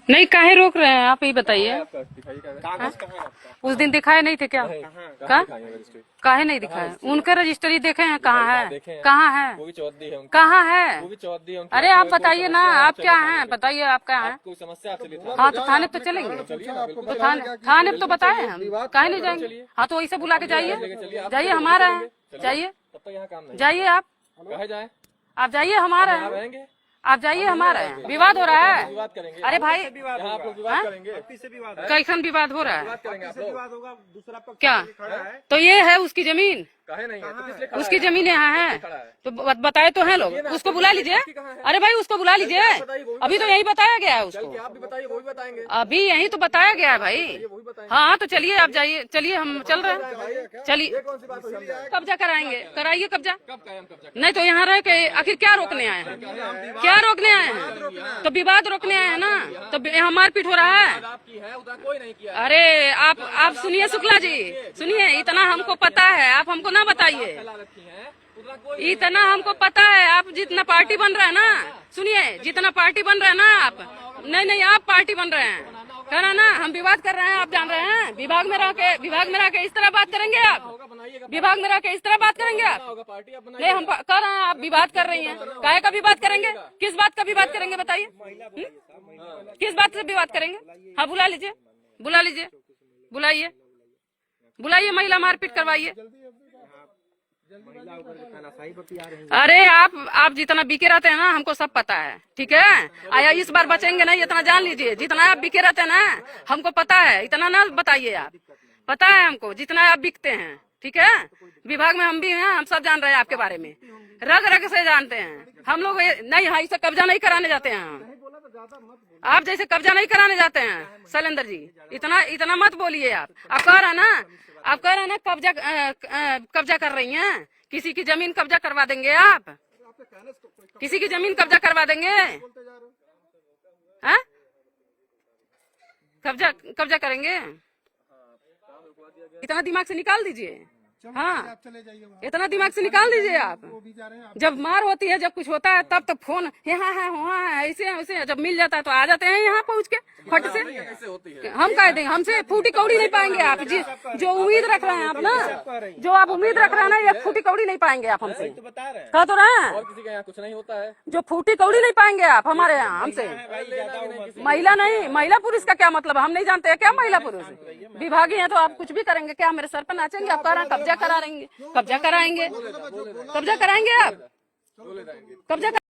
नहीं, काहे रोक रहे हैं आप, ही बताइए। कागज कहाँ है आपका? उस दिन दिखाए नहीं थे क्या? कहाँ दिखाएंगे रजिस्ट्री? काहे नहीं दिखाए? उनका रजिस्ट्री देखे हैं, कहाँ है? देखे हैं। कहाँ है? वो भी चौधरी है उनकी। कहाँ है? वो भी चौधरी है उनकी। अरे आप कोई बताइए ना, समस्या है, आप चलिए क्या थाने हैं? चलिए। बताइए आप क्या हैं? कोई समस्या आप चलिए थाने। हाँ तो थाने तो चलेंगे, चलिए ना, बिल्कुल तो चलिए। थाने पे तो बताए हम, काहे नहीं जाएंगे? हाँ तो वैसे बुला के जाइए, जाइए, हमारा है, जाइए, तब तक यहाँ काम नहीं। जाइए आप, कहे जाए? आप जाइए, हमारा यहाँ है, रहेंगे? आप जाइए, हमारा है। विवाद हो रहा है। विवाद करेंगे। अरे भाई, यहाँ आप लोग विवाद करेंगे? कैसन विवाद हो रहा है? विवाद करेंगे आप लोग? होगा, दूसरा पक्ष क्या? खड़ा है। तो ये है उसकी जमीन, कहे नहीं है तो किस लिए खड़ा उसकी है? जमीन यहाँ है, खड़ा है। तो बताए तो हैं लोग, उसको बुला लीजिए। अरे भाई उसको बुला लीजिए, अभी तो यही बताया गया है चल के उसको, आप भी बताइए, वो भी बताएंगे। अभी यही तो बताया गया है भाई। वो भी बताएंगे। हाँ तो चलिए, आप जाइए, चलिए, हम चल रहे हैं, चलिए। ये कौन सी बात हुई हमने? कब्जा कराएंगे, कराइए कब्जा। कब कायम कब्जा? नहीं तो यहाँ रह के आखिर क्या रोकने आए हैं? क्या रोकने आए हैं? तो विवाद रोकने आए हैं ना, तो यहाँ मारपीट हो रहा है। आपकी है उतना कोई नहीं किया। अरे आप सुनिए शुक्ला जी, सुनिए, इतना हमको पता है, आप हमको ना बताइए। रखी है उतना कोई इतना हमको पता है, आप जितना पार्टी बन रहा है ना, सुनिए, जितना पार्टी बन रहा है ना आप, नहीं आप पार्टी बन रहे हैं, कह रहा ना हम विवाद कर रहे हैं, आप जान रहे हैं। विभाग में रह के इस तरह बात करेंगे आप? विभाग में रह के इस तरह बात करेंगे आप? होगा पार्टी अपना। नहीं, हम कर रहे हैं, आप विवाद कर रही हैं। काहे का विवाद करेंगे? किस बात का विवाद करेंगे बताइए? किस बात से विवाद करेंगे? हाँ बुला लीजिए, बुला लीजिए, बुलाइए, बुलाइए, महिला मारपीट करवाइए। अरे आप जितना बिके रहते हैं ना, हमको सब पता है, ठीक है? आया इस बार बचेंगे नहीं, इतना जान लीजिए। जितना आप बिके रहते हैं ना, हमको पता है, इतना ना बताइए आप। पता है हमको जितना आप बिकते हैं, ठीक है? विभाग में हम भी हैं, हम सब जान रहे हैं आपके बारे में, रग रग से जानते हैं हम लोग। नहीं, हाँ, इसे कब्जा नहीं कराने जाते हैं हम, आप जैसे कब्जा नहीं कराने जाते हैं शैलेंद्र जी। इतना मत बोलिए आप कह रहे हैं ना, आप कह रहे हैं ना कब्जा कर रही हैं, किसी की जमीन कब्जा करवा देंगे आप? किसी की जमीन कब्जा करवा देंगे? हाँ, कब्जा करेंगे? इतना दिमाग से निकाल दीजिए। हाँ, इतना दिमाग से निकाल दीजिए आप। जब मार होती है, जब कुछ होता है, तब तो फोन यहाँ है वहाँ है, ऐसे वैसे, जब मिल जाता है तो आ जाते हैं यहाँ पहुँच के फट से। हम कह देंगे, हमसे फूटी कौड़ी नहीं पाएंगे आप। जो उम्मीद रख रहे हैं आप ना, जो आप उम्मीद रख रहे हैं ना, ये फूटी कौड़ी नहीं पाएंगे आप हमसे। कह तो रहे हैं, और किसी के यहाँ कुछ नहीं होता है। जो फूटी कौड़ी नहीं पाएंगे आप हमारे यहाँ हमसे। महिला नहीं, महिला पुरुष का क्या मतलब? हम नहीं जानते हैं क्या महिला पुरुष? विभागी हैं तो आप कुछ भी करेंगे क्या? मेरे सर पर नाचेंगे? आप कह रहे हैं कब्जा करा रहेंगे, कब्जा कराएंगे, कब्जा कराएंगे आप, कब्जा